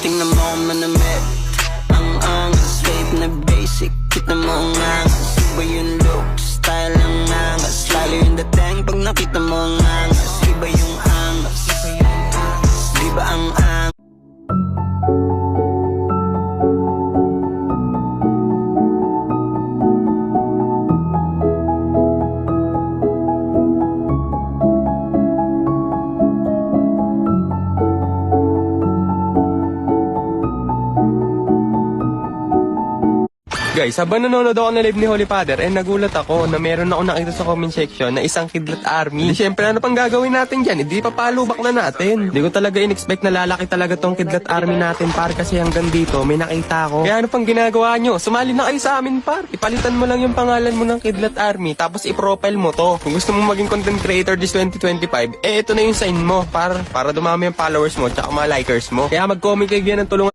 Tingnan mo kung manamit. Ang angas, babe na basic. Kita mo ang angas. Iba yung look, style ang angas. Lalo yung dating pag nakita mo ang angas. Iba yung angas. Di ba ang angas? Guys, habang nanonood ako ng live ni Holy Father, nagulat ako na meron ako nakita sa comment section na isang Kidlat Army. Di syempre, ano pang gagawin natin dyan? Hindi papalubak na natin. Hindi ko talaga in-expect na lalaki talaga tong Kidlat Army natin, par, kasi hanggang dito may nakita ko. Kaya ano pang ginagawa nyo? Sumali na kayo sa amin, par. Ipalitan mo lang yung pangalan mo ng Kidlat Army, tapos i-profile mo to. Kung gusto mo maging content creator this 2025, ito na yung sign mo, para dumami yung followers mo, tsaka mga likers mo. Kaya mag-comment kayo ng tulungan